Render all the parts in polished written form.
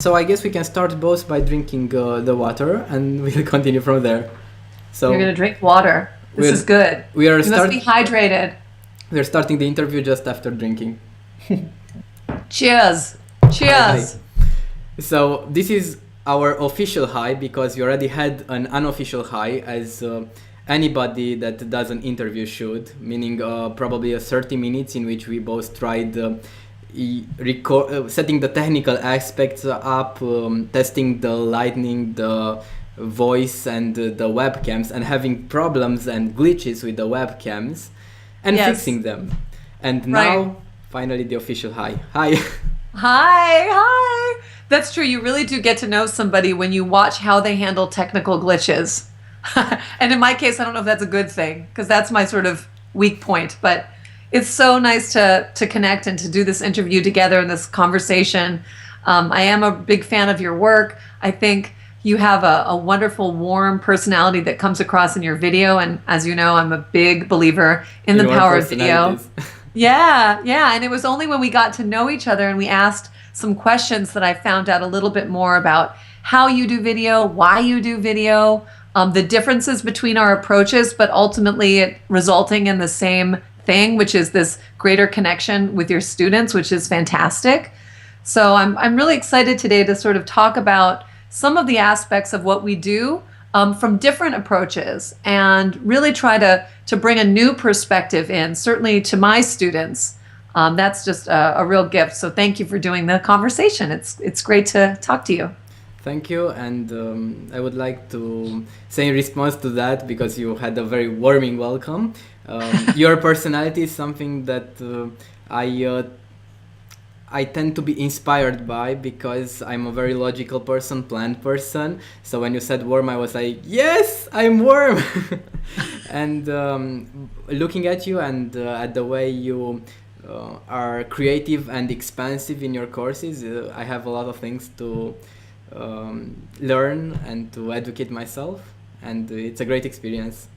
So I guess we can start both by drinking the water, and we'll continue from there. So you're gonna drink water. This is good. You must be hydrated. We're starting the interview just after drinking. Cheers. Cheers. Hi. So this is our official high, because we already had an unofficial high, as anybody that does an interview should, meaning probably a 30 minutes in which we both tried setting the technical aspects up, testing the lighting, the voice and the webcams, and having problems and glitches with the webcams and fixing them. And now finally the official high. Hi. Hi. That's true. You really do get to know somebody when you watch how they handle technical glitches. And in my case, I don't know if that's a good thing, because that's my sort of weak point, but it's so nice to connect and to do this interview together in this conversation. I am a big fan of your work. I think you have a wonderful, warm personality that comes across in your video. And as you know, I'm a big believer in the power of video. Yeah. And it was only when we got to know each other and we asked some questions that I found out a little bit more about how you do video, why you do video, the differences between our approaches, but ultimately it resulting in the same thing, which is this greater connection with your students, which is fantastic. So I'm really excited today to sort of talk about some of the aspects of what we do from different approaches, and really try to bring a new perspective in, certainly to my students. That's just a real gift. So thank you for doing the conversation. It's great to talk to you. Thank you, and I would like to say in response to that, because you had a very warming welcome, your personality is something that I tend to be inspired by, because I'm a very logical person, planned person. So when you said warm, I was like, yes, I'm warm. And looking at you and at the way you are creative and expansive in your courses, I have a lot of things to learn and to educate myself, and it's a great experience.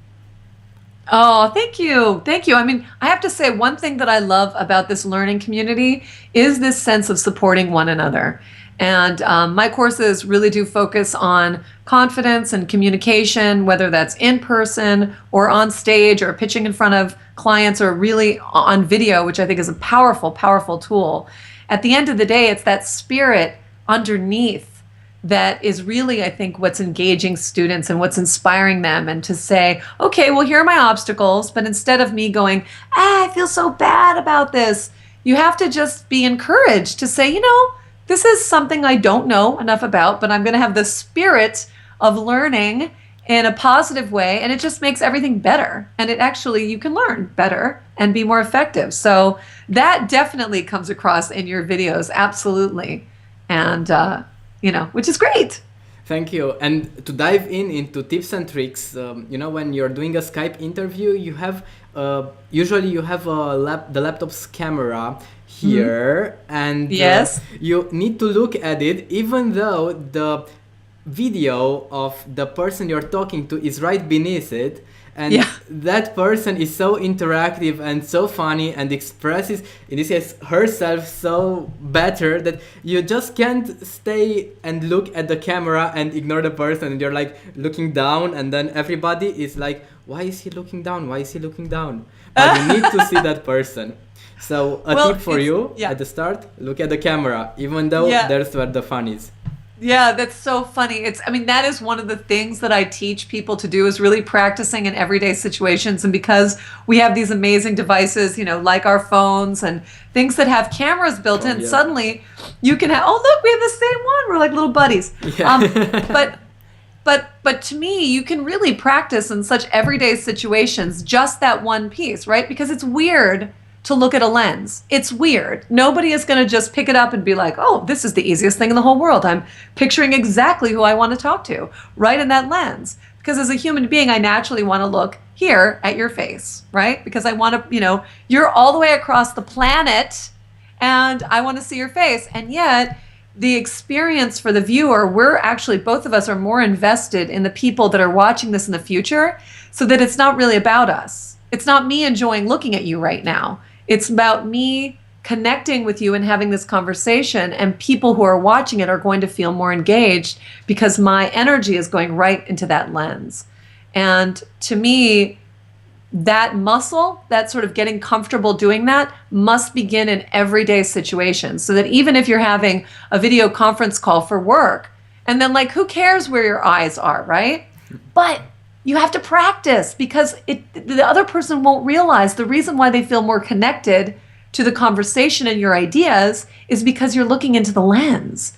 Oh, thank you. Thank you. I mean, I have to say, one thing that I love about this learning community is this sense of supporting one another. And my courses really do focus on confidence and communication, whether that's in person or on stage or pitching in front of clients, or really on video, which I think is a powerful, powerful tool. At the end of the day, it's that spirit underneath that is really, I think, what's engaging students and what's inspiring them, and to say, okay, well, here are my obstacles, but instead of me going, I feel so bad about this, you have to just be encouraged to say, this is something I don't know enough about, but I'm going to have the spirit of learning in a positive way, and it just makes everything better. And it actually, you can learn better and be more effective. So that definitely comes across in your videos, absolutely. And which is great. Thank you. And to dive into tips and tricks, when you're doing a Skype interview, you have usually you have the laptop's camera here, and yes, you need to look at it, even though the video of the person you're talking to is right beneath it. And that person is so interactive and so funny and expresses, in this case, herself so better, that you just can't stay and look at the camera and ignore the person. And you're like looking down, and then everybody is like, why is he looking down? Why is he looking down? But you need to see that person. So tip for you at the start, look at the camera, even though there's where the fun is. Yeah, that's so funny. That is one of the things that I teach people to do, is really practicing in everyday situations. And because we have these amazing devices, like our phones and things that have cameras built in, suddenly you can have, look, we have the same one. We're like little buddies. Yeah. But to me, you can really practice in such everyday situations, just that one piece, right? Because it's weird to look at a lens. It's weird. Nobody is going to just pick it up and be like, oh, this is the easiest thing in the whole world. I'm picturing exactly who I want to talk to right in that lens. Because as a human being, I naturally want to look here at your face, right? Because I want to, you're all the way across the planet and I want to see your face. And yet the experience for the viewer, we're actually, both of us are more invested in the people that are watching this in the future, so that it's not really about us. It's not me enjoying looking at you right now. It's about me connecting with you and having this conversation, and people who are watching it are going to feel more engaged because my energy is going right into that lens. And to me, that muscle, that sort of getting comfortable doing that, must begin in everyday situations, so that even if you're having a video conference call for work, and then like, who cares where your eyes are, right? But you have to practice, because the other person won't realize the reason why they feel more connected to the conversation and your ideas is because you're looking into the lens.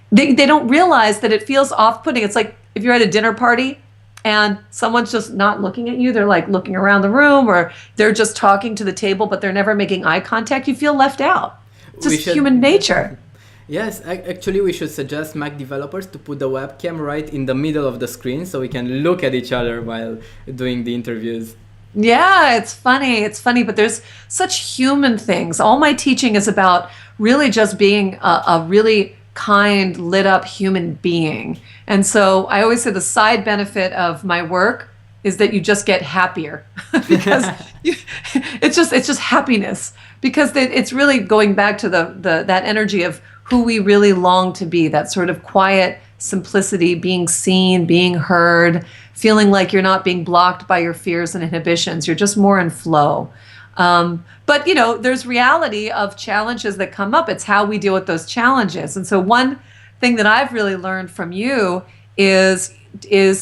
They don't realize that it feels off-putting. It's like if you're at a dinner party and someone's just not looking at you, they're like looking around the room, or they're just talking to the table, but they're never making eye contact. You feel left out. It's just human nature. Yes, actually we should suggest Mac developers to put the webcam right in the middle of the screen so we can look at each other while doing the interviews. Yeah, it's funny, but there's such human things. All my teaching is about really just being a really kind, lit up human being. And so I always say the side benefit of my work is that you just get happier because it's just happiness, because it's really going back to that energy of who we really long to be, that sort of quiet simplicity, being seen, being heard, feeling like you're not being blocked by your fears and inhibitions. You're just more in flow. But, there's reality of challenges that come up. It's how we deal with those challenges. And so one thing that I've really learned from you is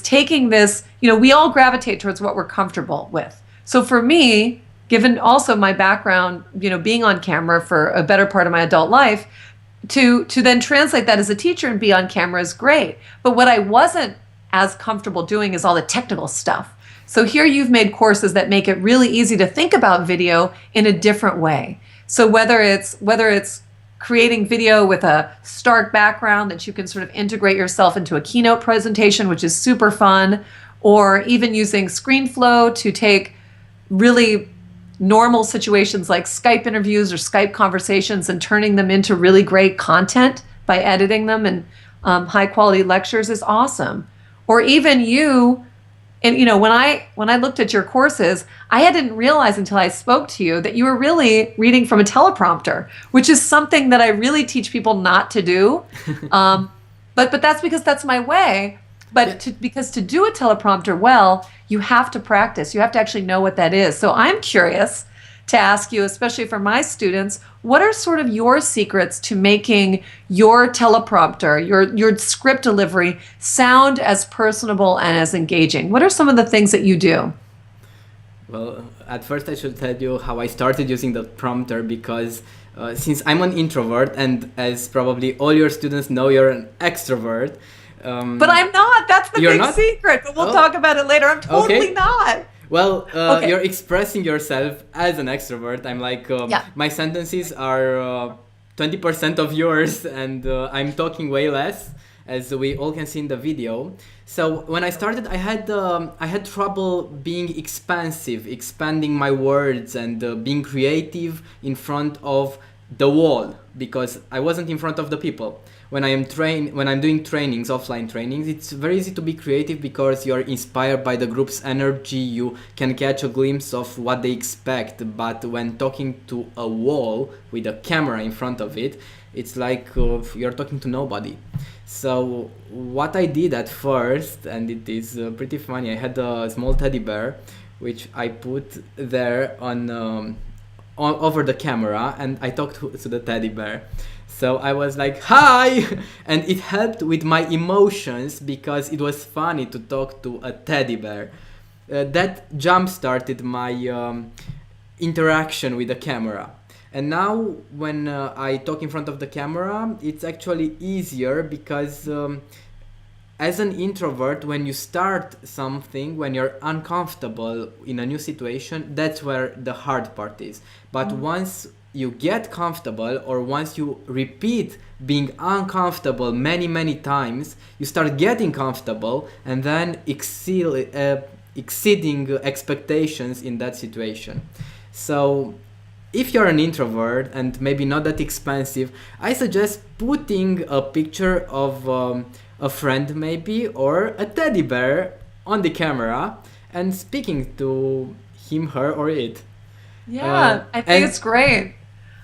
taking this, we all gravitate towards what we're comfortable with. So for me, given also my background, being on camera for a better part of my adult life, to then translate that as a teacher and be on camera is great. But what I wasn't as comfortable doing is all the technical stuff. So here you've made courses that make it really easy to think about video in a different way. So whether it's creating video with a stark background that you can sort of integrate yourself into a keynote presentation, which is super fun, or even using Screenflow to take really normal situations like Skype interviews or Skype conversations and turning them into really great content by editing them, and high quality lectures is awesome. Or even you, and when I looked at your courses, I didn't realize until I spoke to you that you were really reading from a teleprompter, which is something that I really teach people not to do. But that's because that's my way. But because to do a teleprompter well, you have to practice. You have to actually know what that is. So I'm curious to ask you, especially for my students, what are sort of your secrets to making your teleprompter, your script delivery sound as personable and as engaging? What are some of the things that you do? Well, at first I should tell you how I started using the prompter, because since I'm an introvert, and as probably all your students know, you're an extrovert. But I'm not. That's the big secret. But we'll talk about it later. I'm totally not. Well, you're expressing yourself as an extrovert. I'm like, my sentences are 20% of yours, and I'm talking way less, as we all can see in the video. So when I started, I had trouble being expansive, expanding my words, and being creative in front of the wall, because I wasn't in front of the people. When I'm doing trainings, offline trainings, it's very easy to be creative because you're inspired by the group's energy. You can catch a glimpse of what they expect. But when talking to a wall with a camera in front of it, it's like you're talking to nobody. So what I did at first, and it is pretty funny, I had a small teddy bear, which I put there on over the camera, and I talked to the teddy bear. So I was like, hi! And it helped with my emotions because it was funny to talk to a teddy bear. That jump-started my interaction with the camera. And now when I talk in front of the camera, it's actually easier because as an introvert, when you start something, when you're uncomfortable in a new situation, that's where the hard part is. But once you get comfortable, or once you repeat being uncomfortable many times, you start getting comfortable and then exceeding expectations in that situation. So if you're an introvert and maybe not that expansive, I suggest putting a picture of a friend maybe, or a teddy bear on the camera and speaking to him, her, or it. Yeah, I think it's great.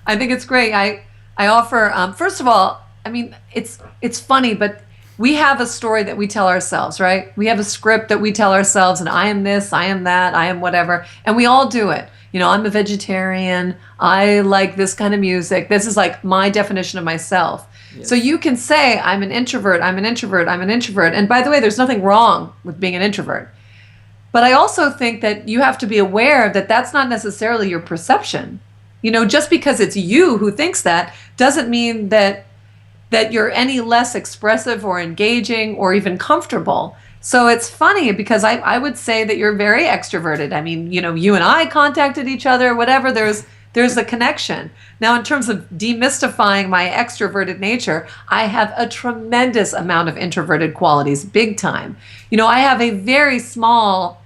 I think it's great. I offer, first of all, I mean, it's funny, but we have a story that we tell ourselves, right? We have a script that we tell ourselves, and I am this, I am that, I am whatever, and we all do it. You know, I'm a vegetarian. I like this kind of music. This is like my definition of myself. Yes. So you can say, I'm an introvert, I'm an introvert, I'm an introvert. And by the way, there's nothing wrong with being an introvert. But I also think that you have to be aware that that's not necessarily your perception. You know, just because it's you who thinks that doesn't mean that you're any less expressive or engaging or even comfortable. So it's funny because I would say that you're very extroverted. I mean, you know, you and I contacted each other, whatever, there's a connection. Now, in terms of demystifying my extroverted nature, I have a tremendous amount of introverted qualities, big time. You know, I have a very small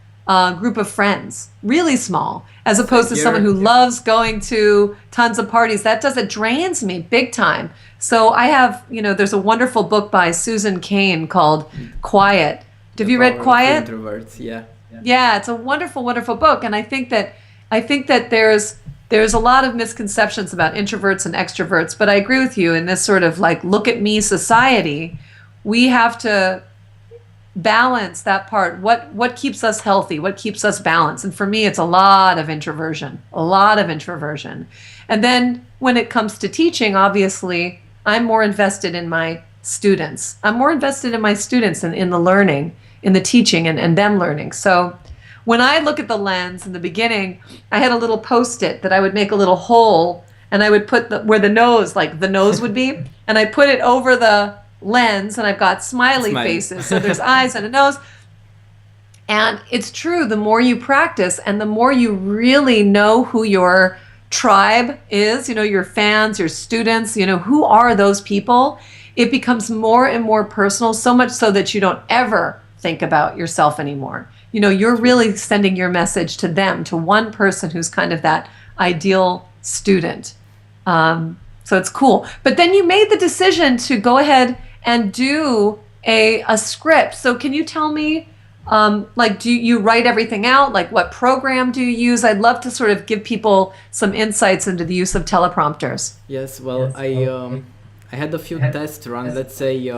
group of friends, really small, as opposed to someone who loves going to tons of parties. It drains me big time. So I have, you know, there's a wonderful book by Susan Cain called Quiet. Have you read Quiet? Introverts, yeah. Yeah, it's a wonderful, wonderful book. And I think that there's a lot of misconceptions about introverts and extroverts, but I agree with you in this sort of like, look at me society. We have to balance that part. What keeps us healthy? What keeps us balanced? And for me, it's a lot of introversion. And then when it comes to teaching, obviously, I'm more invested in my students. I'm more invested in my students and in the learning, in the teaching and them learning. So when I look at the lens in the beginning, I had a little Post-it that I would make a little hole, and I would put where the nose would be, and I put it over the lens, and I've got smiley faces. So there's eyes and a nose. And it's true, the more you practice and the more you really know who your tribe is, you know, your fans, your students, you know, who are those people, it becomes more and more personal, so much so that you don't ever think about yourself anymore. You know, you're really sending your message to them, to one person who's kind of that ideal student. So it's cool. But then you made the decision to go ahead and do a script. So can you tell me, do you write everything out? Like, what program do you use? I'd love to sort of give people some insights into the use of teleprompters. Yes, well, I had a few test runs. Let's say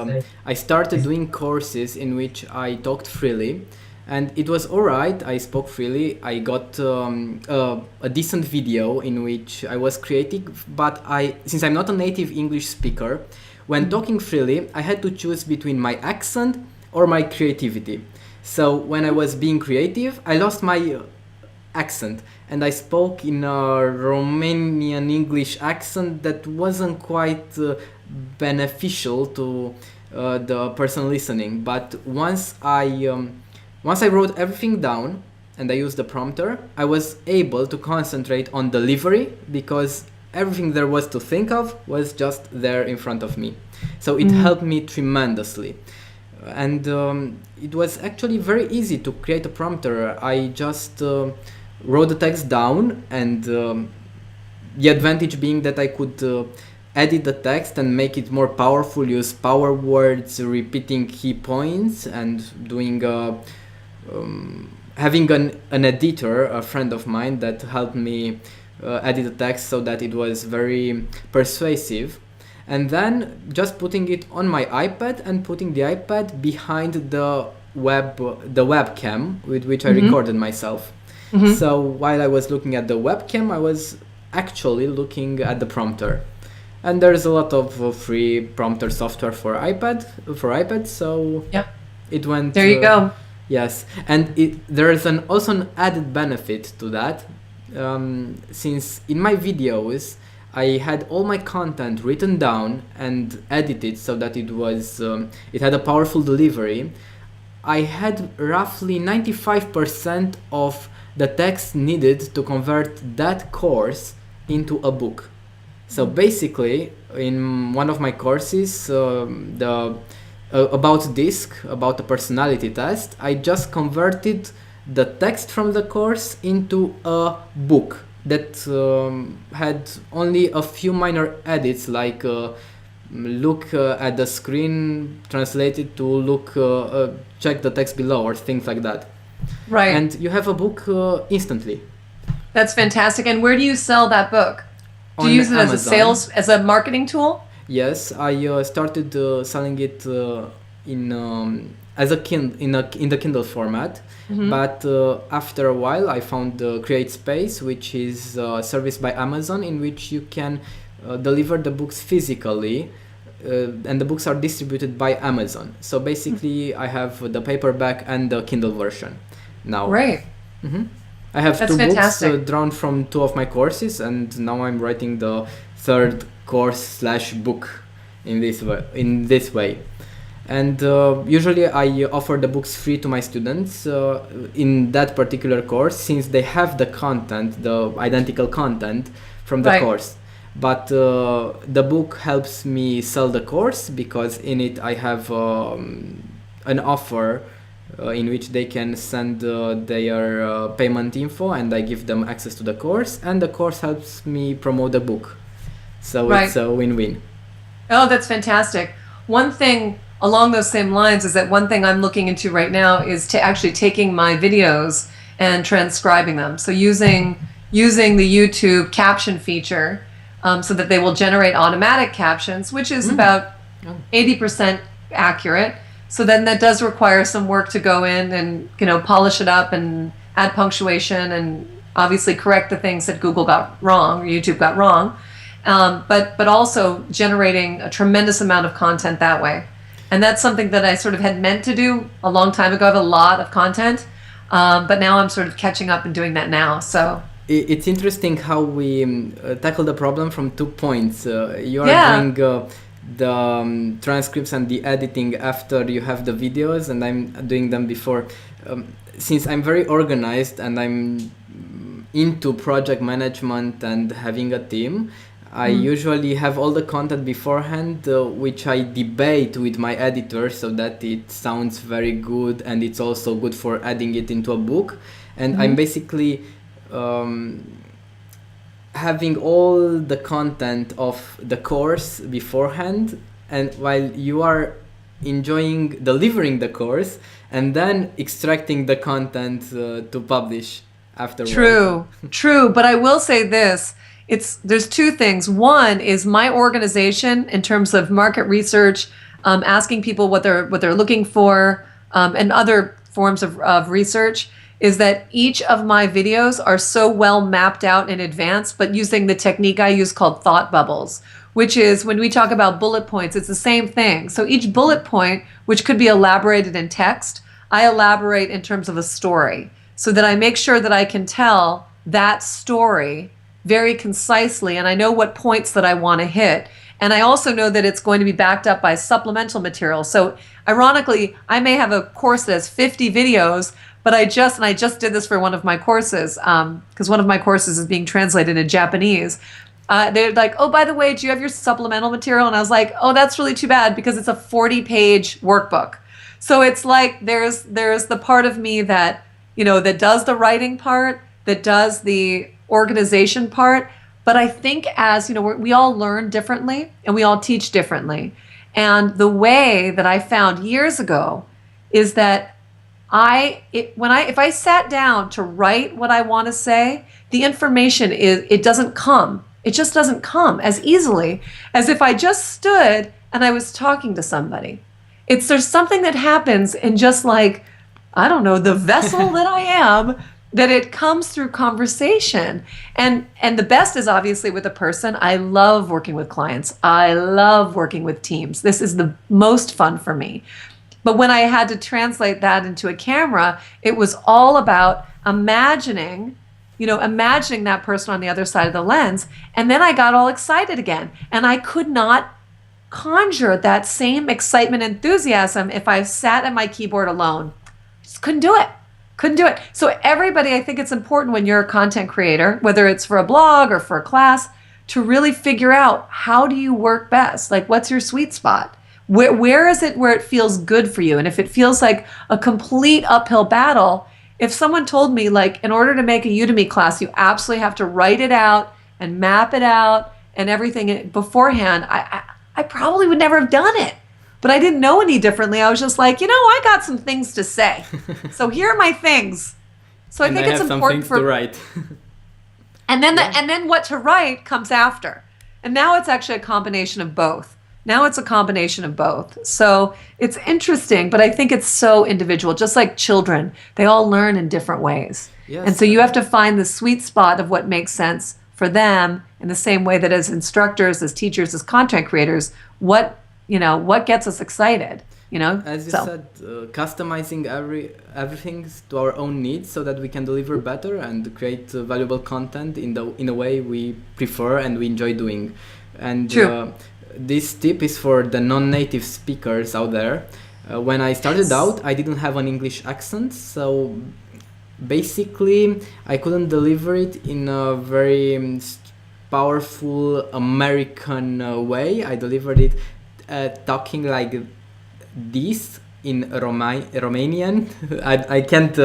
I started doing courses in which I talked freely, and it was all right. I spoke freely. I got a decent video in which I was creative, but since I'm not a native English speaker, when talking freely, I had to choose between my accent or my creativity. So when I was being creative, I lost my accent, and I spoke in a Romanian English accent that wasn't quite beneficial to the person listening. But once I wrote everything down and I used the prompter, I was able to concentrate on delivery because everything there was to think of was just there in front of me. So it helped me tremendously. And it was actually very easy to create a prompter. I just wrote the text down, and the advantage being that I could edit the text and make it more powerful, use power words, repeating key points, and doing having an editor, a friend of mine, that helped me edit the text so that it was very persuasive. And then just putting it on my iPad and putting the iPad behind the webcam with which I recorded myself. So while I was looking at the webcam, I was actually looking at the prompter. And there's a lot of free prompter software for iPad, so it went... There you go. Yes, and there is also an added benefit to that, since in my videos, I had all my content written down and edited so that it had a powerful delivery. I had roughly 95% of the text needed to convert that course into a book. So basically, in one of my courses, about DISC, about the personality test, I just converted the text from the course into a book that had only a few minor edits, like look at the screen, translate it to check the text below, or things like that. Right. And you have a book instantly. That's fantastic. And where do you sell that book? Do you On use it as a Amazon. sales, as a marketing tool? Yes, I started selling it in as a in the Kindle format, but after a while I found Create Space, which is serviced by Amazon, in which you can deliver the books physically, and the books are distributed by Amazon. So basically, I have the paperback and the Kindle version now. Right. I have That's two fantastic. books drawn from two of my courses, and now I'm writing the third course / book in this way. And usually I offer the books free to my students in that particular course, since they have the content, the identical content from the Right. course. But the book helps me sell the course, because in it I have an offer in which they can send their payment info, and I give them access to the course, and the course helps me promote the book. So Right. it's a win-win. Oh, that's fantastic. One thing along those same lines is that one thing I'm looking into right now is to actually taking my videos and transcribing them. So using the YouTube caption feature, so that they will generate automatic captions, which is about 80% accurate. So then that does require some work to go in and, polish it up and add punctuation and obviously correct the things that Google got wrong or YouTube got wrong. But also generating a tremendous amount of content that way. And that's something that I sort of had meant to do a long time ago. I have a lot of content, but now I'm sort of catching up and doing that now. So it's interesting how we tackle the problem from 2 points. You are doing the transcripts and the editing after you have the videos, and I'm doing them before. Since I'm very organized and I'm into project management and having a team, I usually have all the content beforehand, which I debate with my editor so that it sounds very good, and it's also good for adding it into a book. And I'm basically having all the content of the course beforehand, and while you are enjoying delivering the course, and then extracting the content to publish afterwards. True. But I will say this. There's two things. One is my organization in terms of market research, asking people what they're looking for, and other forms of research, is that each of my videos are so well mapped out in advance, but using the technique I use called thought bubbles, which is when we talk about bullet points, it's the same thing. So each bullet point, which could be elaborated in text, I elaborate in terms of a story, so that I make sure that I can tell that story very concisely, and I know what points that I want to hit. And I also know that it's going to be backed up by supplemental material. So ironically, I may have a course that has 50 videos, but I just did this for one of my courses, because one of my courses is being translated in Japanese. They're like, oh, by the way, do you have your supplemental material? And I was like, oh, that's really too bad, because it's a 40-page workbook. So it's like there's the part of me that, that does the writing part, that does the organization part. But I think as, we all learn differently and we all teach differently. And the way that I found years ago is that if I sat down to write what I want to say, the information it just doesn't come as easily as if I just stood and I was talking to somebody. There's something that happens in just like, I don't know, the vessel that I am, that it comes through conversation. And the best is obviously with a person. I love working with clients. I love working with teams. This is the most fun for me. But when I had to translate that into a camera, it was all about imagining that person on the other side of the lens. And then I got all excited again. And I could not conjure that same excitement, enthusiasm if I sat at my keyboard alone. Just couldn't do it. So everybody, I think it's important when you're a content creator, whether it's for a blog or for a class, to really figure out, how do you work best? Like, what's your sweet spot? Where is it where it feels good for you? And if it feels like a complete uphill battle, if someone told me, like, in order to make a Udemy class, you absolutely have to write it out and map it out and everything beforehand, I probably would never have done it. But I didn't know any differently. I was just like, I got some things to say. So here are my things. So I think it's important to write. And then what to write comes after. And now it's actually a combination of both. Now it's a combination of both. So it's interesting, but I think it's so individual. Just like children, they all learn in different ways. Yes. And so you have to find the sweet spot of what makes sense for them, in the same way that as instructors, as teachers, as content creators, what gets us excited. As you said, customizing everything to our own needs so that we can deliver better and create valuable content in a way we prefer and we enjoy doing. And this tip is for the non-native speakers out there. When I started out, I didn't have an English accent, so basically I couldn't deliver it in a very powerful American way. I delivered it talking like this in Romanian. I can't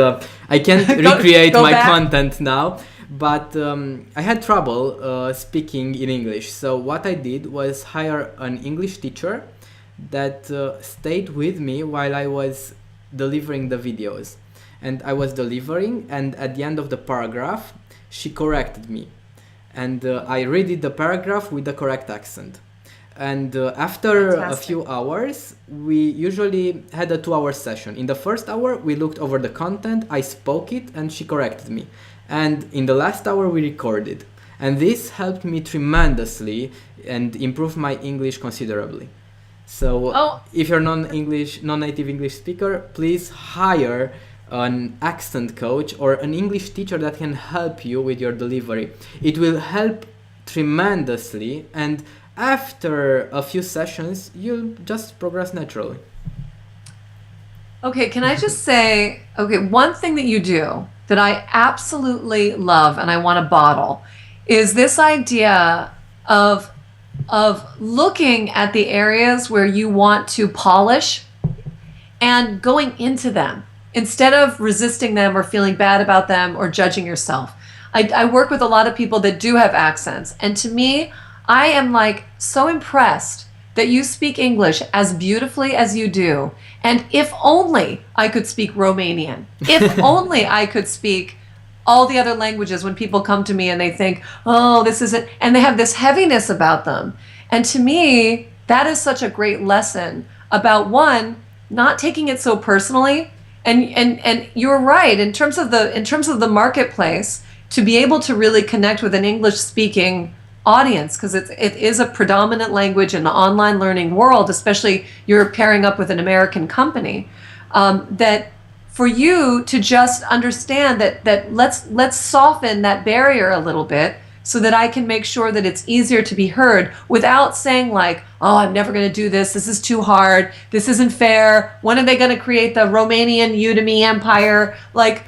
recreate my content now, but I had trouble speaking in English. So what I did was hire an English teacher that stayed with me while I was delivering the videos. And I was delivering, and at the end of the paragraph, she corrected me. And I redid the paragraph with the correct accent. And after a few hours, we usually had a 2-hour session. In the first hour, we looked over the content, I spoke it, and she corrected me. And in the last hour, we recorded. And this helped me tremendously and improved my English considerably. So if you're non-native English speaker, please hire an accent coach or an English teacher that can help you with your delivery. It will help tremendously, and after a few sessions, you'll just progress naturally. Okay, can I just say, one thing that you do that I absolutely love and I want to bottle is this idea of looking at the areas where you want to polish and going into them instead of resisting them or feeling bad about them or judging yourself. I work with a lot of people that do have accents, and to me, I am like so impressed that you speak English as beautifully as you do. And if only I could speak Romanian, if only I could speak all the other languages when people come to me and they think, oh, this isn't, and they have this heaviness about them. And to me, that is such a great lesson about, one, not taking it so personally. And you're right, in terms of the marketplace, to be able to really connect with an English speaking audience, because it is a predominant language in the online learning world, especially you're pairing up with an American company, that for you to just understand that let's soften that barrier a little bit so that I can make sure that it's easier to be heard without saying like, oh, I'm never going to do this. This is too hard. This isn't fair. When are they going to create the Romanian Udemy empire? Like,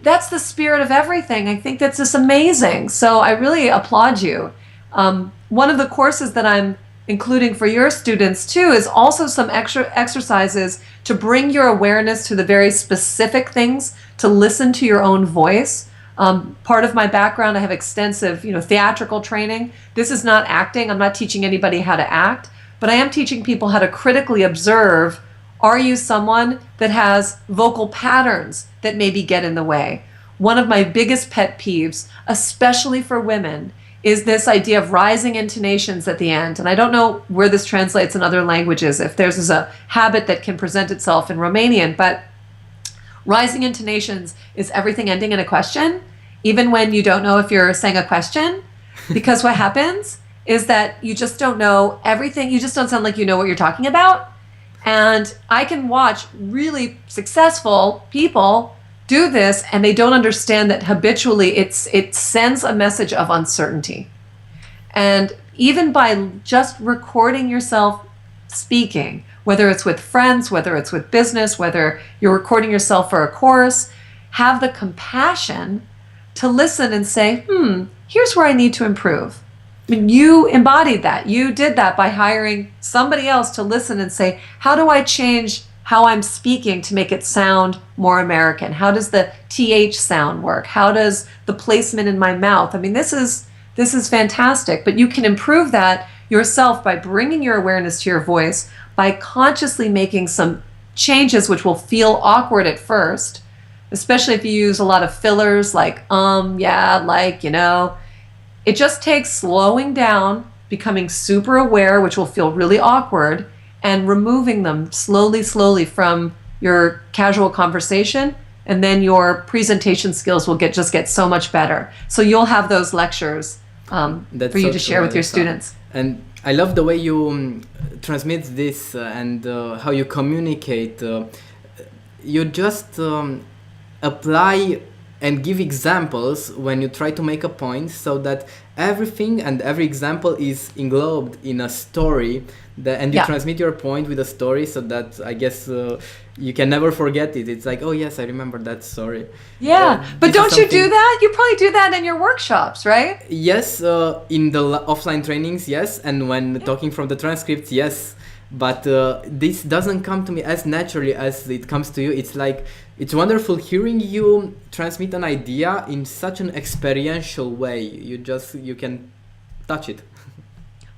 that's the spirit of everything. I think that's just amazing. So I really applaud you. One of the courses that I'm including for your students too is also some extra exercises to bring your awareness to the very specific things, to listen to your own voice. Part of my background, I have extensive, theatrical training. This is not acting. I'm not teaching anybody how to act, but I am teaching people how to critically observe. Are you someone that has vocal patterns that maybe get in the way? One of my biggest pet peeves, especially for women, is this idea of rising intonations at the end. And I don't know where this translates in other languages, if there's a habit that can present itself in Romanian, but rising intonations is everything ending in a question, even when you don't know if you're saying a question, because what happens is that you just don't know everything. You just don't sound like you know what you're talking about. And I can watch really successful people do this, and they don't understand that habitually it sends a message of uncertainty. And even by just recording yourself speaking, whether it's with friends, whether it's with business, whether you're recording yourself for a course, have the compassion to listen and say, here's where I need to improve. I mean, you embodied that. You did that by hiring somebody else to listen and say, how do I change how I'm speaking to make it sound more American? How does the TH sound work? How does the placement in my mouth? I mean, this is fantastic, but you can improve that yourself by bringing your awareness to your voice, by consciously making some changes which will feel awkward at first, especially if you use a lot of fillers like, yeah, like, it just takes slowing down, becoming super aware, which will feel really awkward, and removing them slowly from your casual conversation. And then your presentation skills will get so much better. So you'll have those lectures for you to share with your students. And I love the way you transmit this and how you communicate. You just apply and give examples when you try to make a point, so that everything and every example is englobed in a story, and you transmit your point with a story, so that I guess you can never forget it. It's like, oh yes, I remember that story. Yeah, but don't you do that? You probably do that in your workshops, right? Yes, in the offline trainings, yes, and when talking from the transcripts, yes. But this doesn't come to me as naturally as it comes to you. It's like, it's wonderful hearing you transmit an idea in such an experiential way. You can touch it.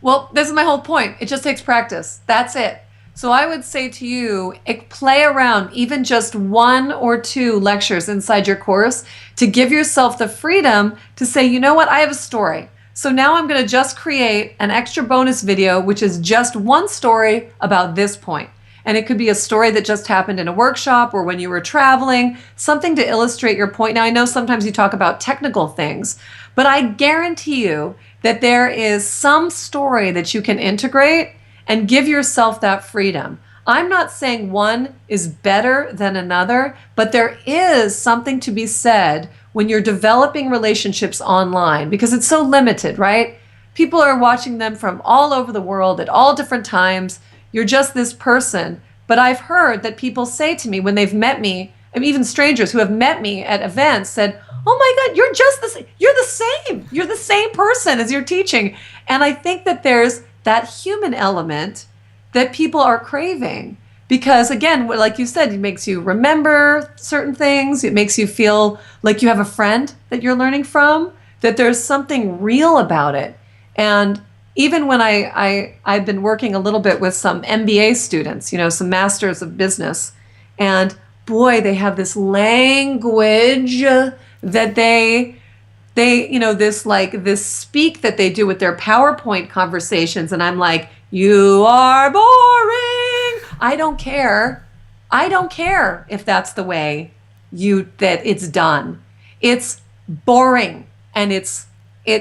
Well, this is my whole point. It just takes practice. That's it. So I would say to you, play around even just 1 or 2 lectures inside your course to give yourself the freedom to say, you know what, I have a story. So now I'm going to just create an extra bonus video, which is just one story about this point. And it could be a story that just happened in a workshop or when you were traveling, something to illustrate your point. Now, I know sometimes you talk about technical things, but I guarantee you that there is some story that you can integrate and give yourself that freedom. I'm not saying one is better than another, but there is something to be said when you're developing relationships online, because it's so limited, right? People are watching them from all over the world at all different times. You're just this person. But I've heard that people say to me when they've met me, and even strangers who have met me at events said, oh my God, you're just you're the same. You're the same person as you're teaching. And I think that there's that human element that people are craving. Because again, like you said, it makes you remember certain things. It makes you feel like you have a friend that you're learning from, that there's something real about it. And even when I've been working a little bit with some MBA students, some masters of business, and boy, they have this language that they this speak that they do with their PowerPoint conversations. And I'm like, you are boring. I don't care. I don't care if that's the way that it's done. It's boring, and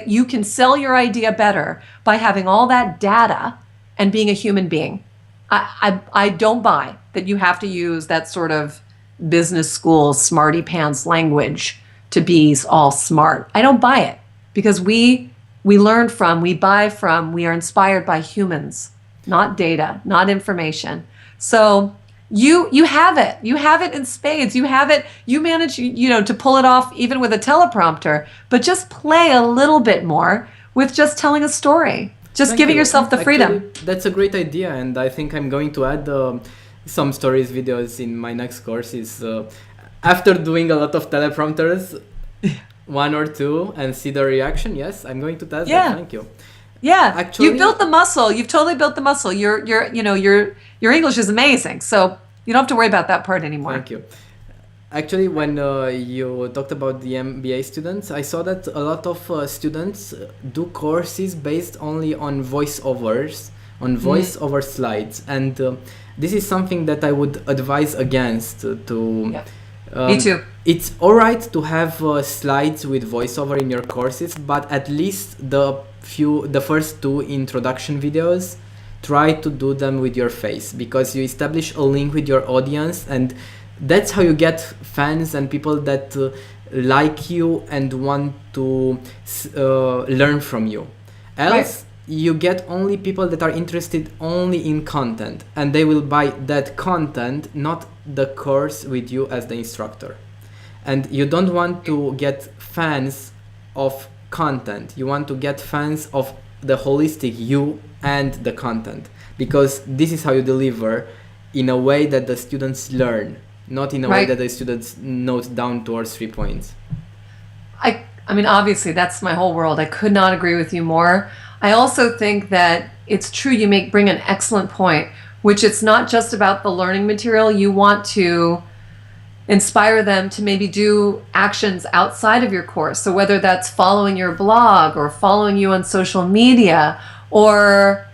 you can sell your idea better by having all that data and being a human being. I don't buy that you have to use that sort of business school smarty pants language to be all smart. I don't buy it, because we learn from, we buy from, we are inspired by humans, not data, not information. So you have it. You have it in spades. You have it. You manage, to pull it off even with a teleprompter, but just play a little bit more with just telling a story, just giving yourself the freedom. Actually, that's a great idea. And I think I'm going to add some stories videos in my next courses. After doing a lot of teleprompters, 1 or 2, and see the reaction. Yes, I'm going to test that. Thank you. Yeah, actually, you've built the muscle. You've totally built the muscle. Your English is amazing, so you don't have to worry about that part anymore. Thank you. Actually, when you talked about the MBA students, I saw that a lot of students do courses based only on voiceovers, on voiceover slides, and this is something that I would advise against. Me too. It's all right to have slides with voiceover in your courses, but at least the first 2 introduction videos, try to do them with your face, because you establish a link with your audience, and that's how you get fans and people that like you and want to learn from you. Else, you get only people that are interested only in content, and they will buy that content, not the course with you as the instructor. And you don't want to get fans of content. You want to get fans of the holistic you and the content, because this is how you deliver in a way that the students learn, not in a way that the students note down 2 or 3 points. I mean, obviously, that's my whole world. I could not agree with you more. I also think that it's true, you bring an excellent point, which it's not just about the learning material. You want to inspire them to maybe do actions outside of your course. So whether that's following your blog or following you on social media, or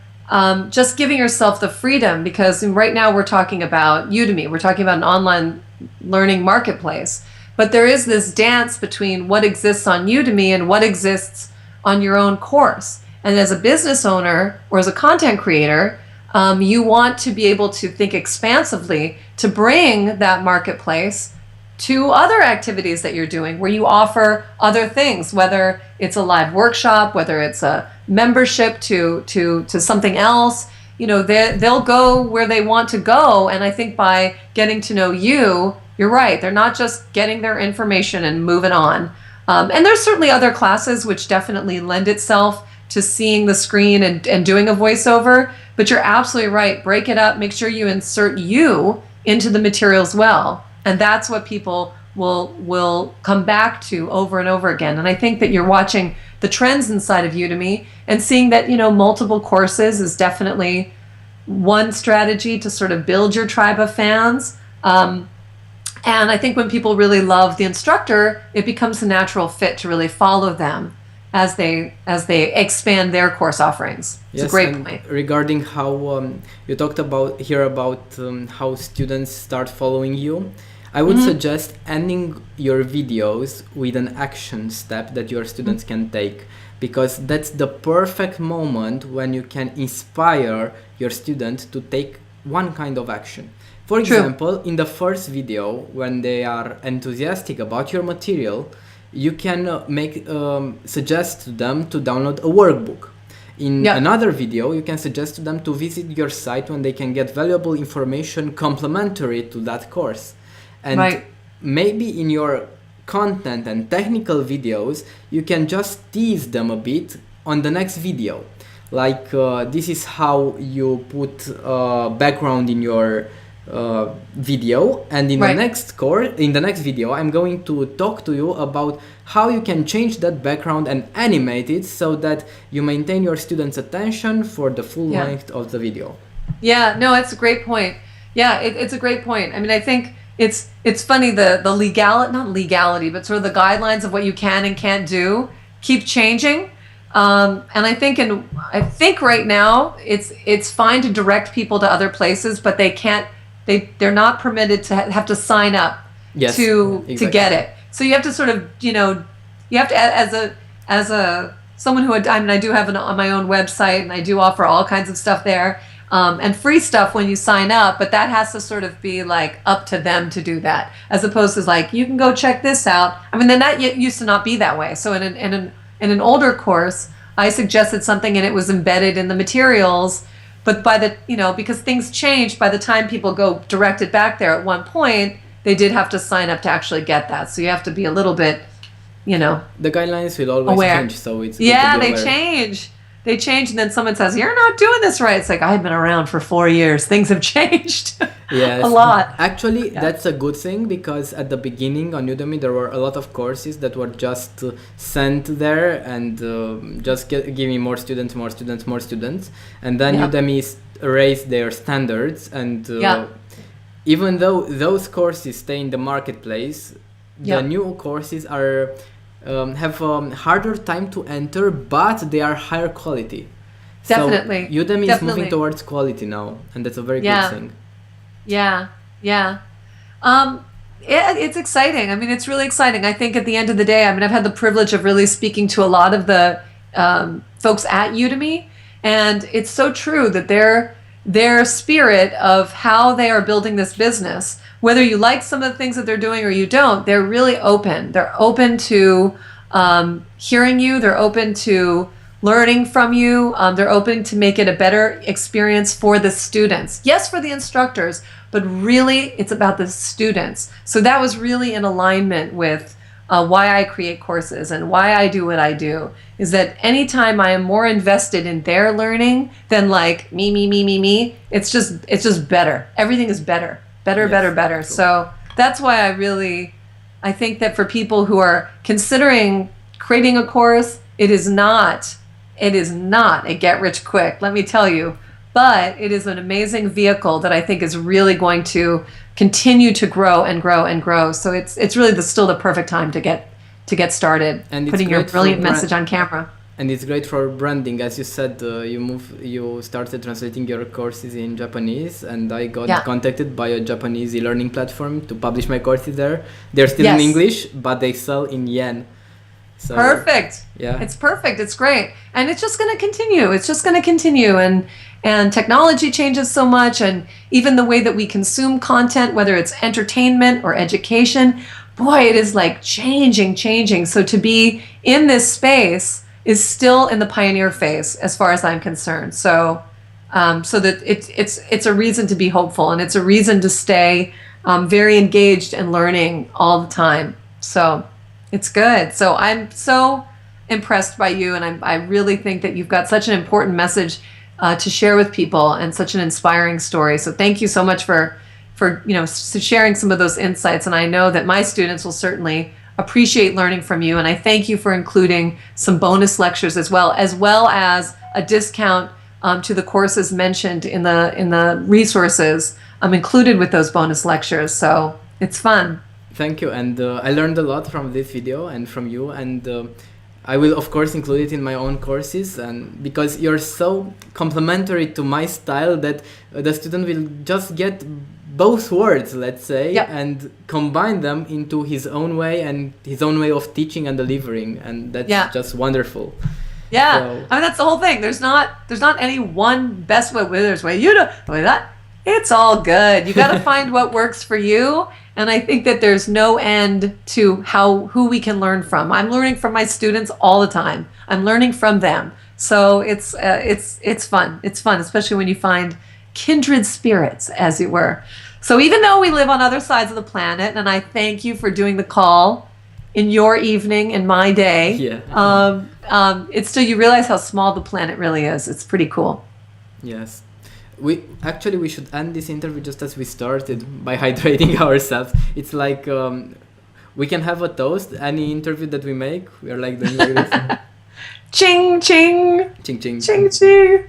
just giving yourself the freedom, because right now we're talking about Udemy, we're talking about an online learning marketplace, but there is this dance between what exists on Udemy and what exists on your own course. And as a business owner or as a content creator, you want to be able to think expansively to bring that marketplace to other activities that you're doing where you offer other things, whether it's a live workshop, whether it's a membership to something else. You know, they'll go where they want to go. And I think by getting to know you, you're right. They're not just getting their information and moving on. And there's certainly other classes which definitely lend itself to seeing the screen and doing a voiceover. But you're absolutely right. Break it up. Make sure you insert you into the materials well. And that's what people will come back to over and over again. And I think that you're watching the trends inside of Udemy and seeing that, you know, multiple courses is definitely one strategy to sort of build your tribe of fans. And I think when people really love the instructor, it becomes a natural fit to really follow them as they expand their course offerings. It's a great point. Regarding how you talked about how students start following you, I would suggest ending your videos with an action step that your students can take, because that's the perfect moment when you can inspire your student to take one kind of action. For example, in the first video, when they are enthusiastic about your material, you can suggest to them to download a workbook. In another video, you can suggest to them to visit your site when they can get valuable information complementary to that course. And maybe in your content and technical videos, you can just tease them a bit on the next video. Like this is how you put background in your video, and in the next video I'm going to talk to you about how you can change that background and animate it so that you maintain your students' attention for the full length of the video. Yeah, no, it's a great point. Yeah, it's a great point. I mean, I think it's funny, the not legality, but sort of the guidelines of what you can and can't do keep changing. And I think right now it's fine to direct people to other places, but they're not permitted to have to sign up to get it. So you have to sort of, you know, you have to, as a someone who, I mean, I do have on my own website and I do offer all kinds of stuff there, and free stuff when you sign up, but that has to sort of be like up to them to do that, as opposed to like, you can go check this out. I mean, then that used to not be that way. So in an older course, I suggested something and it was embedded in the materials. But because things changed, by the time people go directed back there at one point, they did have to sign up to actually get that. So you have to be a little bit, you know, the guidelines will always change. So it's they change, and then someone says, "You're not doing this right." It's like, I've been around for 4 years. Things have changed a lot. Actually, that's a good thing, because at the beginning on Udemy there were a lot of courses that were just sent there and just give me more students, and then Udemy raised their standards, and even though those courses stay in the marketplace, the new courses are have a harder time to enter, but they are higher quality. Definitely. So Udemy is moving towards quality now, and that's a very good thing. Yeah. It's exciting. I mean, it's really exciting. I think at the end of the day, I mean, I've had the privilege of really speaking to a lot of the folks at Udemy, and it's so true that their spirit of how they are building this business, whether you like some of the things that they're doing or you don't, they're really open. They're open to hearing you. They're open to learning from you. They're open to make it a better experience for the students. Yes, for the instructors, but really it's about the students. So that was really in alignment with why I create courses and why I do what I do, is that anytime I am more invested in their learning than like me, it's just better. Everything is better. Better. So that's why I think that for people who are considering creating a course, it is not a get rich quick. Let me tell you, but it is an amazing vehicle that I think is really going to continue to grow and grow and grow. So it's really still the perfect time to get started, And it's putting your great for brilliant message on camera. And it's great for branding, as you said. You started translating your courses in Japanese, and I got contacted by a Japanese e-learning platform to publish my courses there. They're still in English, but they sell in yen. So, perfect. Yeah, it's perfect. It's great, and it's just going to continue. It's just going to continue, and technology changes so much, and even the way that we consume content, whether it's entertainment or education, boy, it is like changing. So to be in this space is still in the pioneer phase as far as I'm concerned. So so that it's a reason to be hopeful, and it's a reason to stay very engaged and learning all the time. So it's good. So I'm so impressed by you, and I really think that you've got such an important message to share with people, and such an inspiring story. So thank you so much for sharing some of those insights. And I know that my students will certainly appreciate learning from you, and I thank you for including some bonus lectures as well as a discount to the courses mentioned in the resources included with those bonus lectures. So it's fun. Thank you, and I learned a lot from this video and from you, and I will of course include it in my own courses, and because you're so complementary to my style that the student will just get both words, let's say, and combine them into his own way and his own way of teaching and delivering, and that's just wonderful. Yeah, so, I mean, that's the whole thing. There's not any one best way. There's way you do way that. It's all good. You got to find what works for you, and I think that there's no end to who we can learn from. I'm learning from my students all the time. I'm learning from them, so it's fun. It's fun, especially when you find kindred spirits, as it were. So even though we live on other sides of the planet, and I thank you for doing the call in your evening and my day, it's still, you realize how small the planet really is. It's pretty cool. Yes. We should end this interview just as we started, by hydrating ourselves. It's like we can have a toast. Any interview that we make, we are like doing like this. Ching ching. Ching ching. Ching ching.